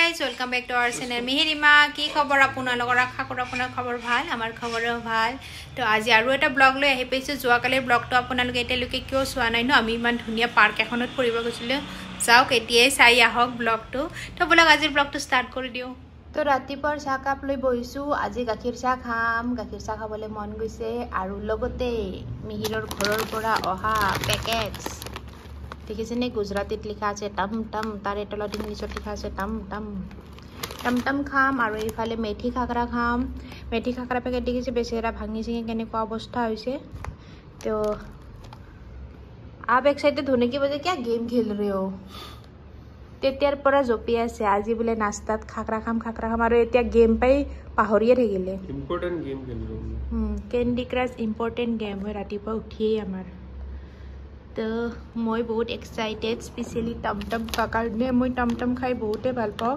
guys, welcome back to our channel. Mihirima ki khabar apunalogor akha kor apunar khabar bhal amar khaboro bhal to aji aru eta blog loi ahi paisu joa kalir blog to apunaloge eteluke kyo swa nai no ami iman dhunia park ekhonot poribo gosile jaok etie sai ahok blog to bolok ajir blog to start kori dio to ratipor cha kap loi bohisu aji gakhir cha khabole mon goise aru logote mihiror ghoror pora oha packets দেখিছেনে গুজরাটিত লিখা আছে টম টম তারে তলত ইংলিশত লিখা আছে টম টম টম টম খাম আৰু ইফালে মেথি খাকৰা খাম মেথি খাকৰা পেকেট দেখিছে বেচেৰা ভাঙি চিঙি কেনেকুৱা অৱস্থা হৈছে তো आप एक साइड धोने की वजह क्या गेम खेल रहे हो तेতিয়াৰ পৰা জপি আছে আজি বলে নাস্তাত খাকৰা খাম আৰু এতিয়া গেম পাই পাহৰিয়ে থাকিলে ইম্পৰ্টেন্ট গেম খেলিব কেন্ডি ক্ৰাশ ইম্পৰ্টেন্ট গেম হয় ৰাতিপুৱা উঠিয়ে আমাৰ तो मैं बहुत एक्साइटेड स्पेशली टमटम का कारण मैं टमटम खाई बहुते भल पाओ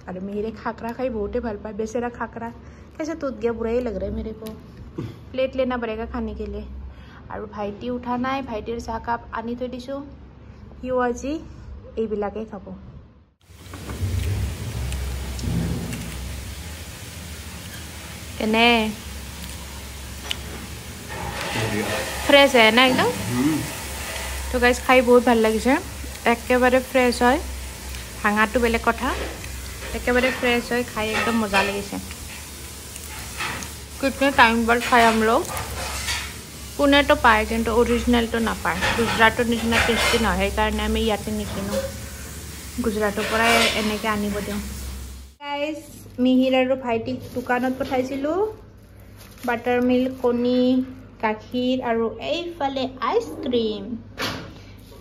और मेरे खाकरा खाई बहुते भल पाए बेचारा खाकरा कैसे टूट गया बुरा ही लग रहा है मेरे को प्लेट लेना पड़ेगा खाने के लिए और भाईटी उठा ना भाईटिर चाह काप आनी थी दिसो हिओ আজি এইবিলাকে খাব কেনে फ्रेश है ना एकदम तो गाइस खाई बहुत ভাল লাগিছে একেবারে ফ্রেশ হয় ভাঙাটো বেলেগ কথা একেবারে ফ্রেশ হয় খাই एकदम मजा লাগিছে कितने टाइम बाद खाए हम लोग पुणे तो पाए किंतु ओरिजिनल तो ना पाए गुजराटर निचिना टेस्टी ना है कारण আমি ইয়াতে নিকিনো গুজৰাটৰ পৰা এনেকে আনিব দিও গাইস মিহিৰ আৰু ভাইটিক দোকানত পঠাইছিলো বাটাৰ মিল্ক কণী গাখীৰ আৰু এইফালে আইসক্ৰীম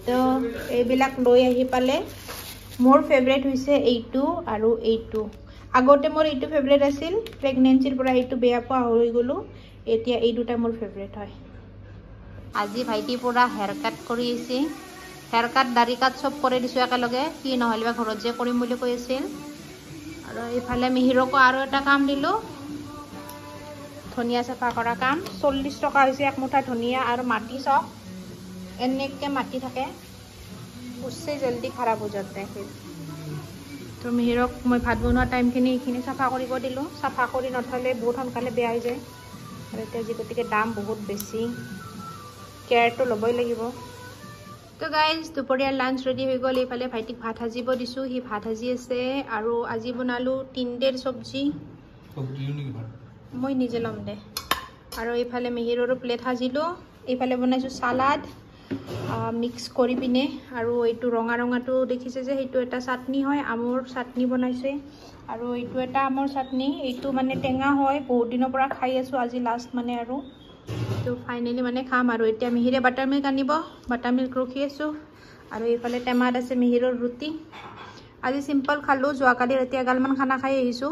তো এইবিলাক লৈ আহি পালে মোৰ ফেভাৰিট হৈছে এইটো আৰু এইটো আগতে মোৰ এইটো ফেভাৰিট আছিল প্ৰেগনেন্সিৰ পৰা এইটো বেয়া পোৱা হৈ গলো এতিয়া এই দুটা মোৰ ফেভাৰিট হয় আজি ভাইটি পুৰা হেয়াৰ কাট কৰি আছে হেয়াৰ কাট দাড়ি কাট সব কৰি দিছো একেলগে কি নহলিবা ঘৰত যে কৰিম বুলি কৈ আছিল আৰু এইফালে মিহিৰকো আৰু এটা কাম দিলো ধনিয়া চাফা কৰা কাম 40 টকা হৈছে এক মুঠা ধনিয়া আৰু মাটি সব এনেকে মাটি থাকে उससे जल्दी खराब हो जाता है फिर तो मिहिरक मैं भात बनवा टाइम खिनि साफा करिब दिलो साफा करि नथले बहुत हनकाले बेया হৈ যায় আৰু এতিয়া যি গতিকে দাম বহুত বেছি কেয়াৰ তো লবই লাগিব তো গাইজ দুপৰীয়া লাঞ্চ ৰেডি হৈ গল ইফালে ভাইটিক ভাত ভাজিব দিছো হি ভাত ভাজি আছে আৰু আজি বনালো তিনডেৰ সবজি মই নিজে লম দে আৰু ইফালে মিহিৰৰ প্লেট ভাজিলো ইফালে বনাইছো সালাড মিক্স কৰি পিনে আৰু এইটো ৰঙা ৰঙাটো দেখিছে যে এইটো এটা চাটনি হয় আমৰ চাটনি বনাইছে আৰু এইটো এটা আমৰ চাটনি এইটো মানে টেঙা হয় বহুত দিনৰ পৰা খাই আছো আজি লাষ্ট মানে আৰু তো ফাইনালি মানে খাম আৰু এতিয়া মিহিৰে বাটাৰ মিল্ক আনিব বাটাৰ মিল্ক ৰখি আছো আৰু এইফালে টেমাত আছে মিহিৰৰ ৰুটি আজি সিম্পল খালো যোৱাকালি ৰাতি এগালমান খানা খাই আহিছো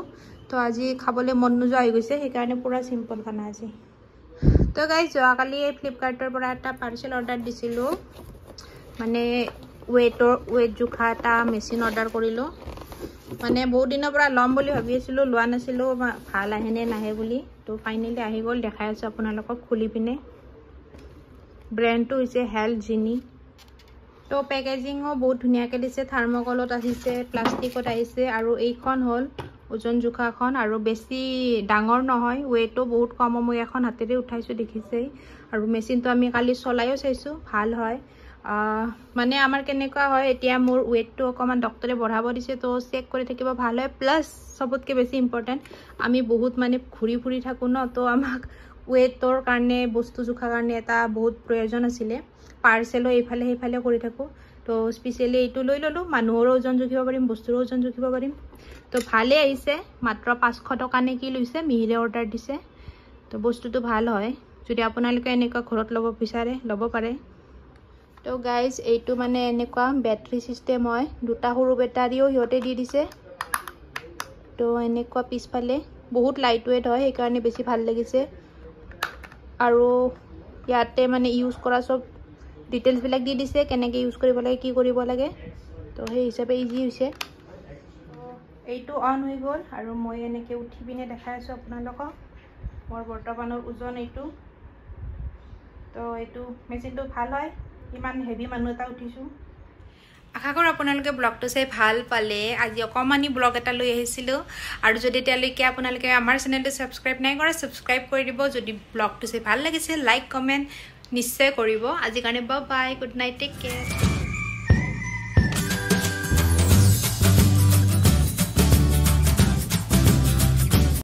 তো আজি খাবলৈ মন নোযোৱা হৈ গৈছে সেইকাৰণে পুৰা সিম্পল খানা আজি तो गाइस যোৱাকালি ফ্লিপকাৰ্টৰ পৰা এটা পাৰ্সেল অৰ্ডাৰ দিছিলো মানে ওয়েট জুখা এটা মেচিন অৰ্ডাৰ কৰিলো মানে বহুত দিনৰ পৰা লম বুলি ভাবি আছিলো লোৱা নাছিলো ভাল আহেনে নাহে বুলি তো ফাইনালি আহি গল দেখাই আছো আপোনালোকক খুলি পিনে ব্ৰ্যান্ডটো হৈছে হেল্থ জিনি তো পেকেজিংও বহুত ধুনিয়াকে দিছে থাৰ্মোকলত আহিছে প্লাষ্টিকত আহিছে আৰু এইখন হল ওজন জুখাখন আৰু বেছি ডাঙৰ নহয় ওয়েটও বহুত কম মই এখন হাতেৰে উঠাইছো দেখিছে আৰু মেচিনটো আমি কালি চলাইও চাইছো ভাল হয় মানে আমাৰ কেনেকুৱা হয় এতিয়া মোৰ ওয়েটটো অকমান ডক্টৰে বঢ়াব দিছে তো চেক কৰি থাকিব ভাল হয় প্লাস সবতকে বেছি ইম্পৰ্টেন্ট আমি বহুত মানে ঘুৰি ফুৰি থাকো ন তো আমাক ওয়েটৰ কাৰণে বস্তু জুখা কাৰণে এটা বহুত প্ৰয়োজন আছিল পাৰ্সেলো এইফালে সেইফালে কৰি থাকো তো স্পেশালি এইটো লৈ ললো মানুহৰ ওজন জুখিব পাৰিম বস্তুৰ ওজন জুখিব পাৰিম তো ভালে আহিছে মাত্ৰ 500 টকা নে কি লৈছে মিহিৰে অৰ্ডাৰ দিছে তো বস্তুটো ভাল হয় যদি আপোনালোকে এনেকুৱা ঘৰত লব বিচাৰে লব পাৰে তো গাইজ এইটো মানে এনেকুৱা বেটাৰী সিস্টেম হয় দুটা সৰু বেটাৰীও হিয়তে দি দিছে তো এনেকুৱা পিছফালে বহুত লাইট ওয়েট হয় সেইকাৰণে বেছি ভাল লাগিছে আৰু ইয়াতে মানে ইউজ কৰা সব ডিটেইলছ বিলাক দি দিছে কেনেকৈ ইউজ কৰিব লাগে কি কৰিব লাগে তো সেই হিচাপে ইজি হৈছে এইটো অন হৈ গল আৰু মই এনেকে উঠি পিনে দেখাই আছো আপোনালোকক মোৰ বৰ্তমানৰ ওজন এইটো তো এইটো মেচিনটো ভাল হয় ইমান হেভি মানুহ এটা উঠিছো আশা কৰোঁ আপোনালোকে ব্লগটো চাই ভাল পালে আজি অকমানি ব্লগ এটা লৈ আহিছিলোঁ আৰু যদি এতিয়ালৈকে আপোনালোকে আমাৰ চেনেলটো ছাবস্ক্ৰাইব নাই কৰা ছাবস্ক্ৰাইব কৰি দিব যদি ব্লগটো চাই ভাল লাগিছে লাইক কমেণ্ট নিশ্চয় কৰিব আজি কাৰণে bye bye good night take care